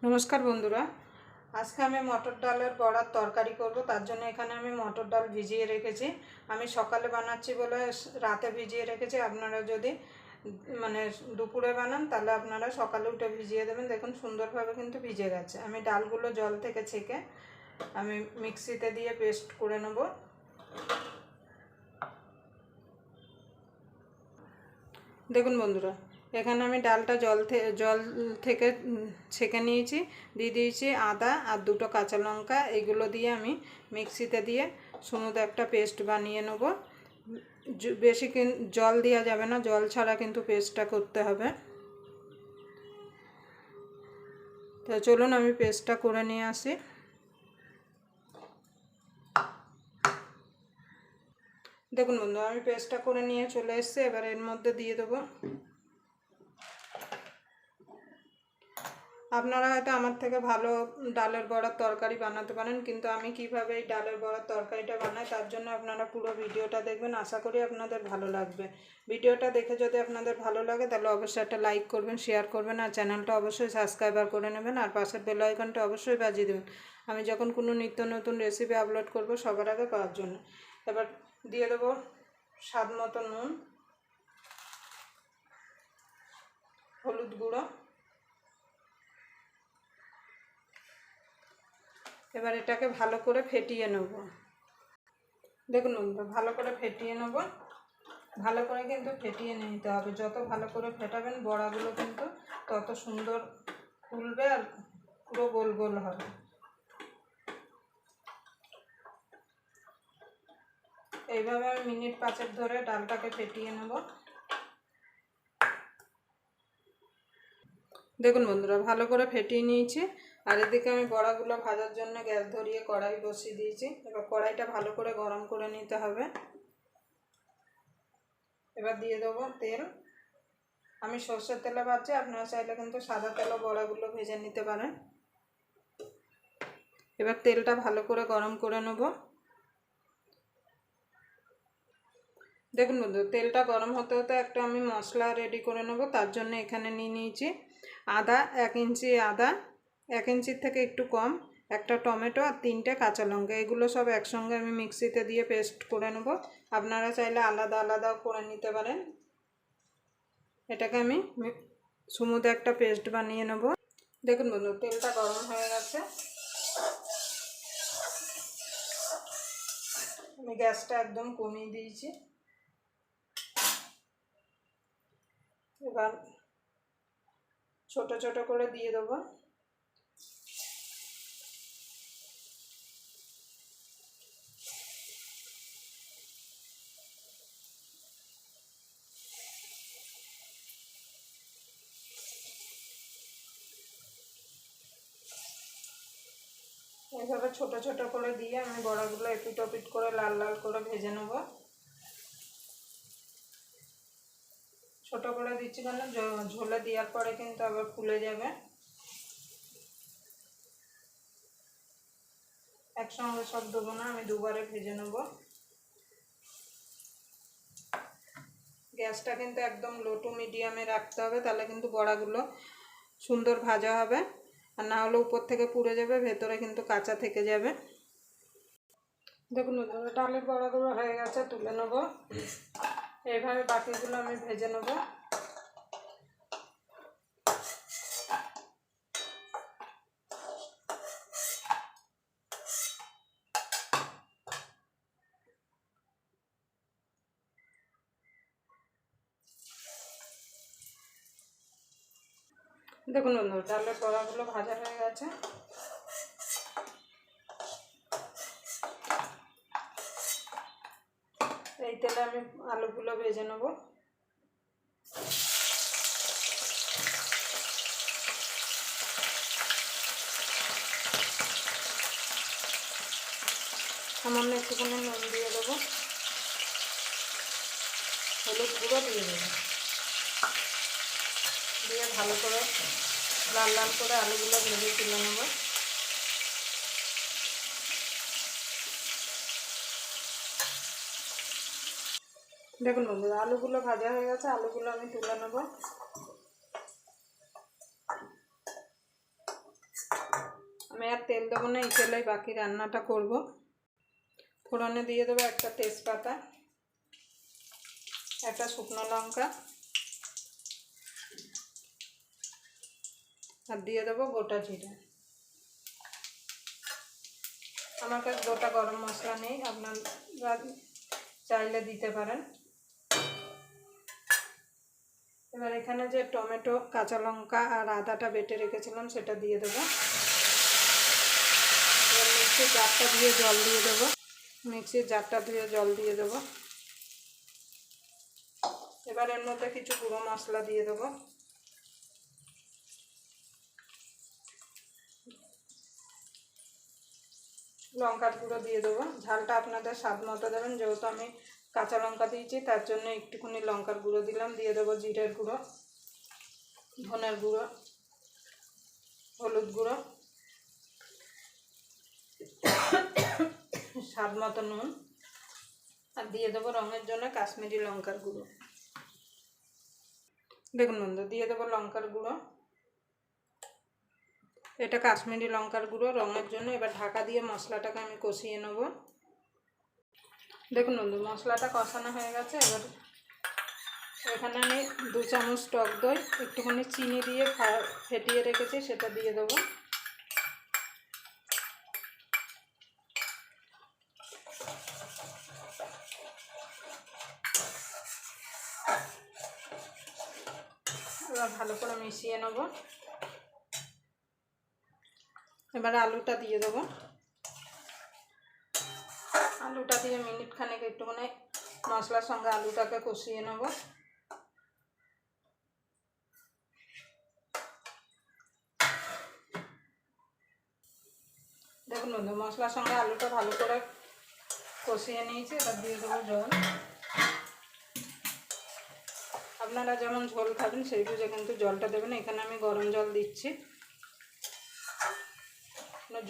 নমস্কার বন্ধুরা, আজকে আমি মটর ডালের বড়ার তরকারি করব। তার জন্য এখানে আমি মটর ডাল ভিজিয়ে রেখেছি। আমি সকালে বানাচ্ছি বলে রাতে ভিজিয়ে রেখেছি। আপনারা যদি দুপুরে বানান তাহলে আপনারা সকালে উঠে ভিজিয়ে দেবেন। দেখুন সুন্দরভাবে কিন্তু ভিজে গেছে। আমি ডালগুলো জল থেকে ছেঁকে আমি মিক্সিতে দিয়ে পেস্ট করে নেব। দেখুন বন্ধুরা, এখানে আমি ডালটা জল থেকে ছেঁকে নিয়েছি। দিয়ে দিয়েছি আদা আর দুটো কাঁচা লঙ্কা। এগুলো দিয়ে আমি মিক্সিতে দিয়ে স্মুথ একটা পেস্ট বানিয়ে নেব। বেশি জল দেওয়া যাবে না, জল ছাড়া কিন্তু পেস্টটা করতে হবে। তো চলুন আমি পেস্টটা করে নিয়ে আসি। দেখুন বন্ধু, আমি পেস্টটা করে নিয়ে চলে এসেছি। এবার এর মধ্যে দিয়ে দেবো, আপনারা হয়তো আমার থেকে ভালো ডালের বড়ার তরকারি বানাতে পারেন, কিন্তু আমি কিভাবে এই ডালের বড়ার তরকারিটা বানাই তার জন্য আপনারা পুরো ভিডিওটা দেখবেন। আশা করি আপনাদের ভালো লাগবে। ভিডিওটা দেখে যদি আপনাদের ভালো লাগে তাহলে অবশ্যই একটা লাইক করবেন, শেয়ার করবেন, আর চ্যানেলটা অবশ্যই সাবস্ক্রাইবার করে নেবেন, আর পাশের বেল আইকনটা অবশ্যই বাজিয়ে দেবেন আমি যখন কোনো নিত্য নতুন রেসিপি আপলোড করব সবার আগে পাওয়ার জন্য। এবার দিয়ে দেবো স্বাদ মতো নুন, হলুদ গুঁড়ো। এবার এটাকে ভালো করে ফেটিয়ে নেব। দেখুন বন্ধুরা, ভালো করে ফেটিয়ে নেব। ভালো করে কিন্তু ফেটিয়ে নিতে হবে। যত ভালো করে ফেটাবেন বড়াগুলো কিন্তু তত সুন্দর ফুলবে আর পুরো গোল গোল হবে। এইভাবে আমি মিনিট 5 ধরে ডালটাকে ফেটিয়ে নেব। দেখুন বন্ধুরা, ভালো করে ফেটিয়ে নিয়েছি। আর এদিকে আমি বড়াগুলো ভাজার জন্য গ্যাস ধরিয়ে কড়াই বসিয়ে দিয়েছি। এবার কড়াইটা ভালো করে গরম করে নিতে হবে। এবার দিয়ে দেবো তেল। আমি সর্ষের তেলে ভাজছি, আপনারা চাইলে কিন্তু সাদা তেলও বড়াগুলো ভেজে নিতে পারেন। এবার তেলটা ভালো করে গরম করে নেব। দেখুন বন্ধু, তেলটা গরম হতে হতে একটা আমি মশলা রেডি করে নেব। তার জন্য এখানে নিয়ে নিয়েছি আদা, 1 ইঞ্চি আদা, 1 ইঞ্চির থেকে একটু কম, একটা টমেটো আর 3টে কাঁচা লঙ্কা। এগুলো সব একসঙ্গে আমি মিক্সিতে দিয়ে পেস্ট করে নেব। আপনারা চাইলে আলাদা আলাদাও করে নিতে পারেন। এটাকে আমি স্মুথ একটা পেস্ট বানিয়ে নেব। দেখুন বন্ধু, তেলটা গরম হয়ে গেছে। আমি গ্যাসটা একদম কমিয়ে দিয়েছি। এবার ছোট ছোট করে দিয়ে দেবো। এইভাবে ছোট ছোট করে দিয়ে আমি বড়াগুলো এপিট ওপিট করে লাল লাল করে ভেজে নেব। ছোট করে দিচ্ছি কেন, ঝোলে দেওয়ার পরে কিন্তু আবার ফুলে যাবে। একসঙ্গে সব দেবো না, আমি দুবারে ভেজে নেব। গ্যাসটা কিন্তু একদম লো টু মিডিয়ামে রাখতে হবে, তাহলে কিন্তু বড়াগুলো সুন্দর ভাজা হবে। আর না হলে উপর থেকে পুড়ে যাবে, ভেতরে কিন্তু কাঁচা থেকে যাবে। দেখুন ডালের বড়াগুলো হয়ে গেছে, তুলে নেব। এইভাবে বাকিগুলো আমি ভেজে নেব। দেখুন বন্ধু, ডালের বড়াগুলো ভাজা হয়ে গেছে। এই তেলে আমি আলুগুলো ভেজে নেব। সামান্য একটুখানি নুন দিয়ে দেবো, হলুদ গুঁড়ো দিয়ে দেবো, দিয়ে ভালো করে লাল লাল করে আলুগুলো ভেজে তুলে নেব। দেখুন বন্ধুরা, আলুগুলো ভাজা হয়ে গেছে, আলুগুলো আমি তুলে নেব। আর তেল দেবো না, এই তেলেই বাকি রান্নাটা করব। ফোড়নে দিয়ে দেবো একটা তেজপাতা, একটা শুকনো লঙ্কা, আর দিয়ে দেবো গোটা জিরা। আমার কাছে গোটা গরম মশলা নেই, আপনারা চাইলে দিতে পারেন। এবার এখানে যে টমেটো, কাঁচা লঙ্কা আর আদাটা বেটে রেখেছিলাম সেটা দিয়ে দেবো। এবার মিক্সির জারটা ধুয়ে জল দিয়ে দেবো। এবার এর মধ্যে কিছু গুঁড়ো মশলা দিয়ে দেবো। লঙ্কার গুঁড়ো দিয়ে দেবো। ঝালটা আপনাদের স্বাদ মতো দেবেন, যেহেতু আমি কাঁচা লঙ্কা দিয়েছি তার জন্য একটুখানি লঙ্কার গুঁড়ো দিলাম। দিয়ে দেবো জিরের গুঁড়ো, ধনের গুঁড়ো, হলুদ গুঁড়ো, স্বাদ মতো নুন, আর দিয়ে দেবো রঙের জন্য কাশ্মীরি লঙ্কার গুঁড়ো। দেখুন বন্ধু, দিয়ে দেবো লঙ্কার গুঁড়ো, এটা কাশ্মীরি লঙ্কার গুঁড়ো রঙের জন্য। এবার ঢাকা দিয়ে মশলাটাকে আমি কষিয়ে নেব। দেখুন বন্ধু, মশলাটা কষানো হয়ে গেছে। এবার এখানে আমি 2 চামচ টক দই, একটুখানি চিনি দিয়ে ফেটিয়ে রেখেছি, সেটা দিয়ে দেবো। এবার ভালো করে মিশিয়ে নেব। এবার আলুটা দিয়ে দেবো। আলুটা দিয়ে মিনিট খানেক একটুখানি মশলার সঙ্গে আলুটাকে কষিয়ে নেব। দেখুন বন্ধু, মশলার সঙ্গে আলুটা ভালো করে কষিয়ে নিয়েছি। এবার দিয়ে দেবো জল। আপনারা যেমন ঝোল খাবেন সেই বুঝে কিন্তু জলটা দেবেন। এখানে আমি গরম জল দিচ্ছি।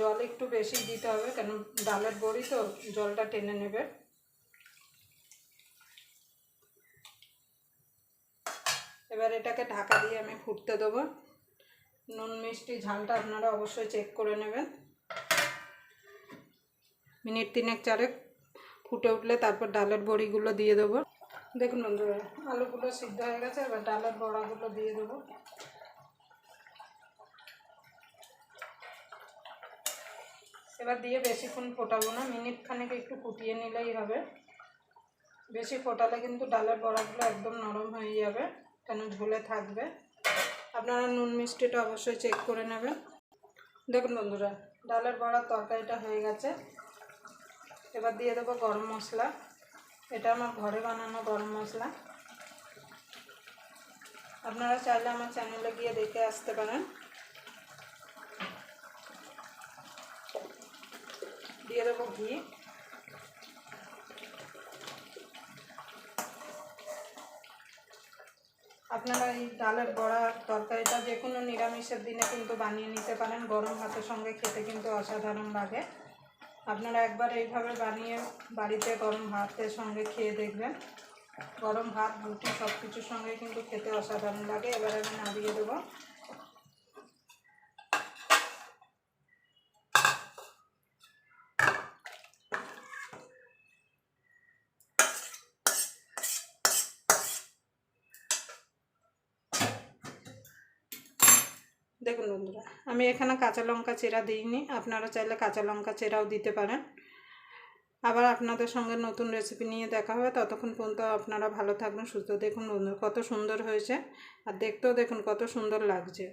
জল একটু বেশি দিতে হবে, কেন ডালের বড়ি তো জলটা টেনে নেবে। এবার এটাকে ঢাকা দিয়ে আমি ফুটতে দেবো। নুন মিষ্টি ঝালটা আপনারা অবশ্যই চেক করে নেবেন। মিনিট 3-4 ফুটে উঠলে তারপর ডালের বড়িগুলো দিয়ে দেবো। দেখুন বন্ধুরা, আলুগুলো সিদ্ধ হয়ে গেছে। এবার ডালের বড়াগুলো দিয়ে দেবো। এবার দিয়ে বেশিক্ষণ ফোটাবো না, মিনিট খানেক একটু ফুটিয়ে নিলেই হবে। বেশি ফোটালে কিন্তু ডালের বড়াগুলো একদম নরম হয়ে যাবে, কেন ঝোলে থাকবে। আপনারা নুন মিষ্টিটা অবশ্যই চেক করে নেবেন। দেখুন বন্ধুরা, ডালের বড়ার তরকারিটা হয়ে গেছে। এবার দিয়ে দেবো গরম মশলা। এটা আমার ঘরে বানানো গরম মশলা। আপনারা চাইলে আমার চ্যানেলে গিয়ে দেখে আসতে পারেন। দিয়ে দেবো ঘি। আপনারা এই ডালের বড়া তরকারিটা যে কোনো নিরামিষের দিনে কিন্তু বানিয়ে নিতে পারেন। গরম ভাতের সঙ্গে খেতে কিন্তু অসাধারণ লাগে। আপনারা একবার এইভাবে বানিয়ে বাড়িতে গরম ভাতের সঙ্গে খেয়ে দেখবেন। গরম ভাত, রুটি সব কিছুর সঙ্গে কিন্তু খেতে অসাধারণ লাগে। এবার আমি নামিয়ে দেবো। দেখুন বন্ধুরা, আমি এখানে কাঁচা লঙ্কা চেরা দিইনি, আপনারা চাইলে কাঁচা লঙ্কা চেরাও দিতে পারেন। আবার আপনাদের সঙ্গে নতুন রেসিপি নিয়ে দেখা হবে। ততক্ষণ পর্যন্ত আপনারা ভালো থাকবেন, সুস্থ। দেখুন বন্ধুরা, কত সুন্দর হয়েছে, আর দেখতেও দেখুন কত সুন্দর লাগছে।